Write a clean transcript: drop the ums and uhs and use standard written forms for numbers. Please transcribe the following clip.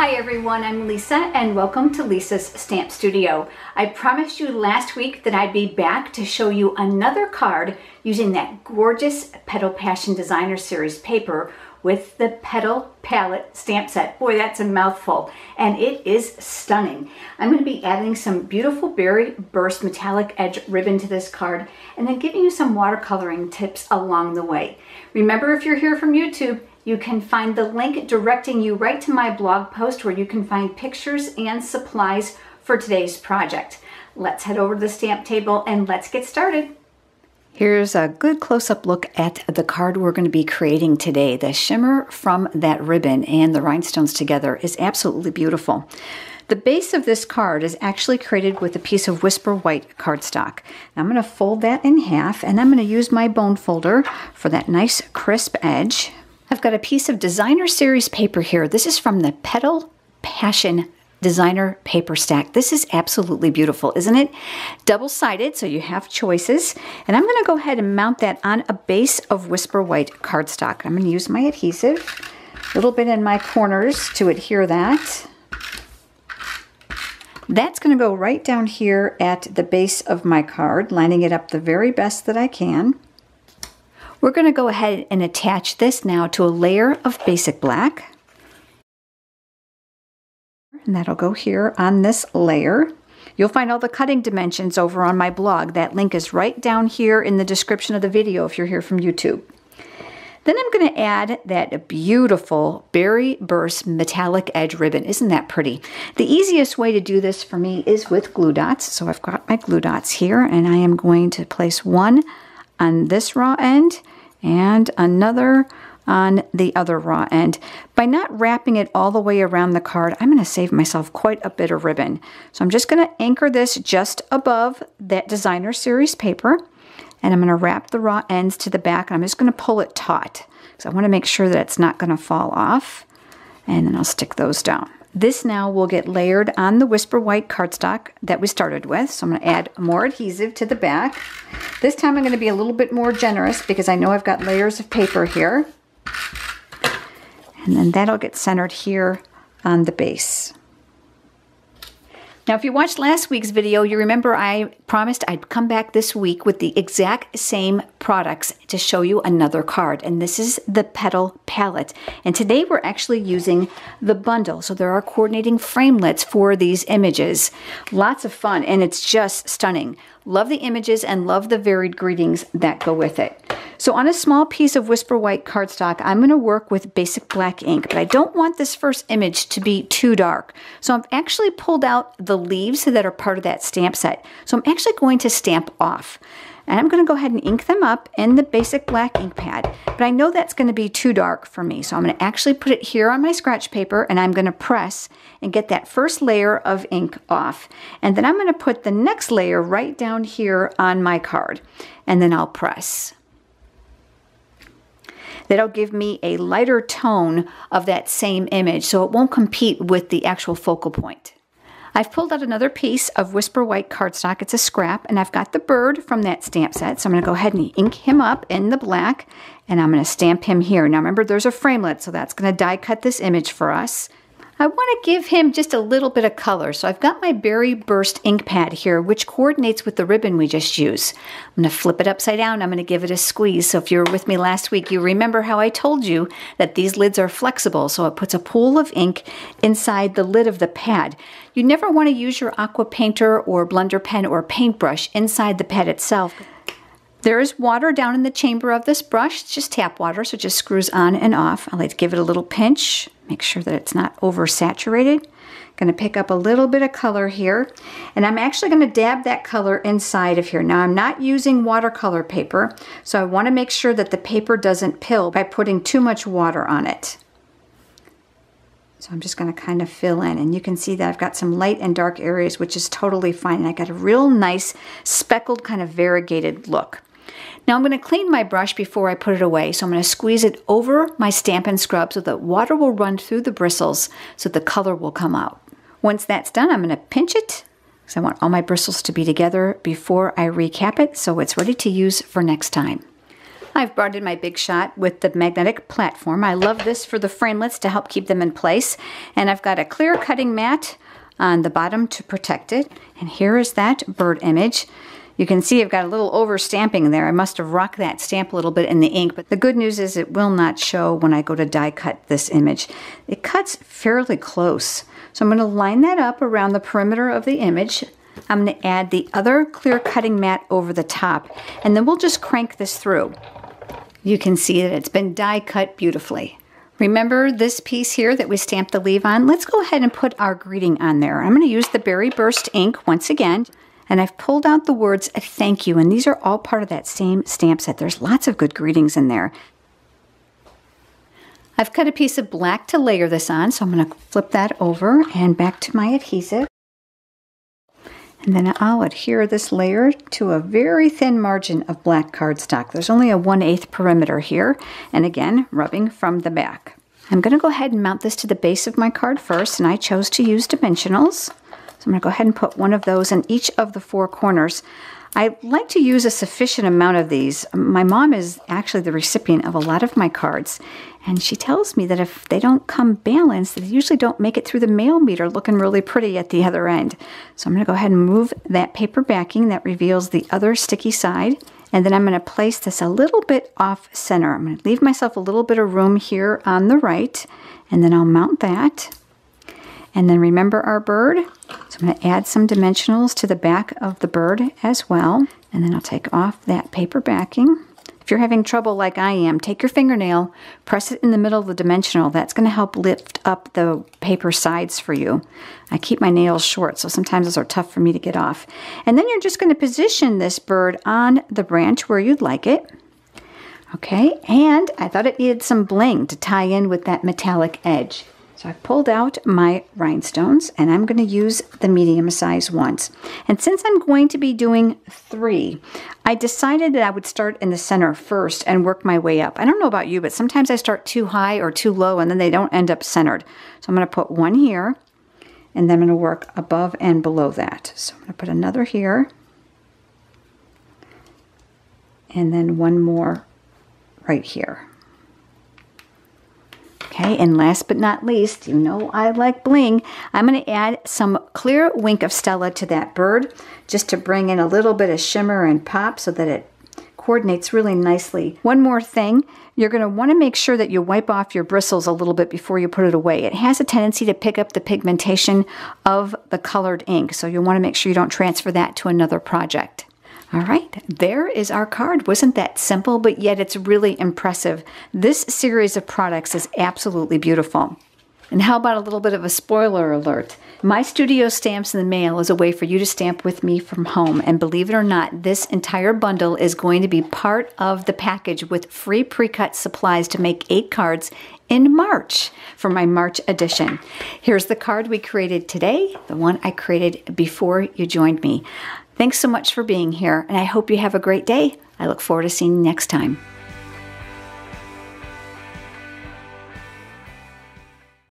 Hi everyone, I'm Lisa and welcome to Lisa's Stamp Studio. I promised you last week that I'd be back to show you another card using that gorgeous Petal Passion Designer Series paper with the Petal palette stamp set. Boy, that's a mouthful, and it is stunning. I'm going to be adding some beautiful berry burst metallic edge ribbon to this card and then giving you some watercoloring tips along the way. Remember, if you're here from YouTube, you can find the link directing you right to my blog post where you can find pictures and supplies for today's project. Let's head over to the stamp table and let's get started. Here's a good close-up look at the card we're going to be creating today. The shimmer from that ribbon and the rhinestones together is absolutely beautiful. The base of this card is actually created with a piece of Whisper White cardstock. Now I'm going to fold that in half and I'm going to use my bone folder for that nice crisp edge. I've got a piece of Designer Series paper here. This is from the Petal Passion Designer paper stack. This is absolutely beautiful, isn't it? Double-sided, so you have choices. And I'm going to go ahead and mount that on a base of Whisper White cardstock. I'm going to use my adhesive, a little bit in my corners to adhere that. That's going to go right down here at the base of my card, lining it up the very best that I can. We're going to go ahead and attach this now to a layer of basic black. And that'll go here on this layer. You'll find all the cutting dimensions over on my blog. That link is right down here in the description of the video if you're here from YouTube. Then I'm going to add that beautiful Berry Burst metallic edge ribbon. Isn't that pretty? The easiest way to do this for me is with glue dots. So I've got my glue dots here and I am going to place one on this raw end and another on the other raw end. By not wrapping it all the way around the card, I'm going to save myself quite a bit of ribbon. So I'm just going to anchor this just above that Designer Series paper, and I'm going to wrap the raw ends to the back, and I'm just going to pull it taut because I want to make sure that it's not going to fall off, and then I'll stick those down. This now will get layered on the Whisper White cardstock that we started with. So I'm going to add more adhesive to the back. This time I'm going to be a little bit more generous because I know I've got layers of paper here. And then that'll get centered here on the base. Now, if you watched last week's video, you remember I promised I'd come back this week with the exact same products to show you another card. And this is the Petal palette. And today we're actually using the bundle. So there are coordinating framelits for these images. Lots of fun, and it's just stunning. Love the images and love the varied greetings that go with it. So on a small piece of Whisper White cardstock, I'm going to work with basic black ink, but I don't want this first image to be too dark. So I've actually pulled out the leaves that are part of that stamp set. So I'm actually going to stamp off. And I'm going to go ahead and ink them up in the basic black ink pad. But I know that's going to be too dark for me. So I'm going to actually put it here on my scratch paper and I'm going to press and get that first layer of ink off. And then I'm going to put the next layer right down here on my card. And then I'll press. That'll give me a lighter tone of that same image so it won't compete with the actual focal point. I've pulled out another piece of Whisper White cardstock. It's a scrap, and I've got the bird from that stamp set. So I'm going to go ahead and ink him up in the black, and I'm going to stamp him here. Now remember, there's a framelit, so that's going to die cut this image for us. I want to give him just a little bit of color. So I've got my Berry Burst ink pad here, which coordinates with the ribbon we just used. I'm going to flip it upside down. I'm going to give it a squeeze. So if you were with me last week, you remember how I told you that these lids are flexible. So it puts a pool of ink inside the lid of the pad. You never want to use your Aqua Painter or blender pen or paintbrush inside the pad itself. There is water down in the chamber of this brush. It's just tap water, so it just screws on and off. I like to give it a little pinch, make sure that it's not oversaturated. Going to pick up a little bit of color here, and I'm actually going to dab that color inside of here. Now, I'm not using watercolor paper, so I want to make sure that the paper doesn't pill by putting too much water on it. So I'm just going to kind of fill in, and you can see that I've got some light and dark areas, which is totally fine. And I got a real nice speckled kind of variegated look. Now I'm going to clean my brush before I put it away, so I'm going to squeeze it over my Stampin' Scrub so that water will run through the bristles so the color will come out. Once that's done, I'm going to pinch it because I want all my bristles to be together before I recap it so it's ready to use for next time. I've brought in my Big Shot with the magnetic platform. I love this for the framelits to help keep them in place. And I've got a clear cutting mat on the bottom to protect it. And here is that bird image. You can see I've got a little over stamping there. I must have rocked that stamp a little bit in the ink, but the good news is it will not show when I go to die cut this image. It cuts fairly close. So I'm going to line that up around the perimeter of the image. I'm going to add the other clear cutting mat over the top, and then we'll just crank this through. You can see that it's been die cut beautifully. Remember this piece here that we stamped the leaf on? Let's go ahead and put our greeting on there. I'm going to use the Berry Burst ink once again. And I've pulled out the words thank you, and these are all part of that same stamp set. There's lots of good greetings in there. I've cut a piece of black to layer this on, so I'm going to flip that over and back to my adhesive. And then I'll adhere this layer to a very thin margin of black cardstock. There's only a 1/8 perimeter here, and again, rubbing from the back. I'm going to go ahead and mount this to the base of my card first, and I chose to use Dimensionals. So I'm going to go ahead and put one of those in each of the 4 corners. I like to use a sufficient amount of these. My mom is actually the recipient of a lot of my cards, and she tells me that if they don't come balanced, they usually don't make it through the mail meter looking really pretty at the other end. So I'm going to go ahead and move that paper backing that reveals the other sticky side, and then I'm going to place this a little bit off center. I'm going to leave myself a little bit of room here on the right, and then I'll mount that. And then remember our bird. So I'm going to add some dimensionals to the back of the bird as well. And then I'll take off that paper backing. If you're having trouble like I am, take your fingernail, press it in the middle of the dimensional. That's going to help lift up the paper sides for you. I keep my nails short, so sometimes those are tough for me to get off. And then you're just going to position this bird on the branch where you'd like it. Okay, and I thought it needed some bling to tie in with that metallic edge. So I pulled out my rhinestones, and I'm going to use the medium size ones. And since I'm going to be doing 3, I decided that I would start in the center first and work my way up. I don't know about you, but sometimes I start too high or too low, and then they don't end up centered. So I'm going to put one here, and then I'm going to work above and below that. So I'm going to put another here, and then one more right here. Okay, and last but not least, you know I like bling. I'm going to add some clear wink of Stella to that bird just to bring in a little bit of shimmer and pop so that it coordinates really nicely. One more thing, you're going to want to make sure that you wipe off your bristles a little bit before you put it away. It has a tendency to pick up the pigmentation of the colored ink, so you'll want to make sure you don't transfer that to another project. All right, there is our card. Wasn't that simple, but yet it's really impressive. This series of products is absolutely beautiful. And how about a little bit of a spoiler alert? My studio stamps in the mail is a way for you to stamp with me from home. And believe it or not, this entire bundle is going to be part of the package with free pre-cut supplies to make 8 cards in March for my March edition. Here's the card we created today, the one I created before you joined me. Thanks so much for being here, and I hope you have a great day. I look forward to seeing you next time.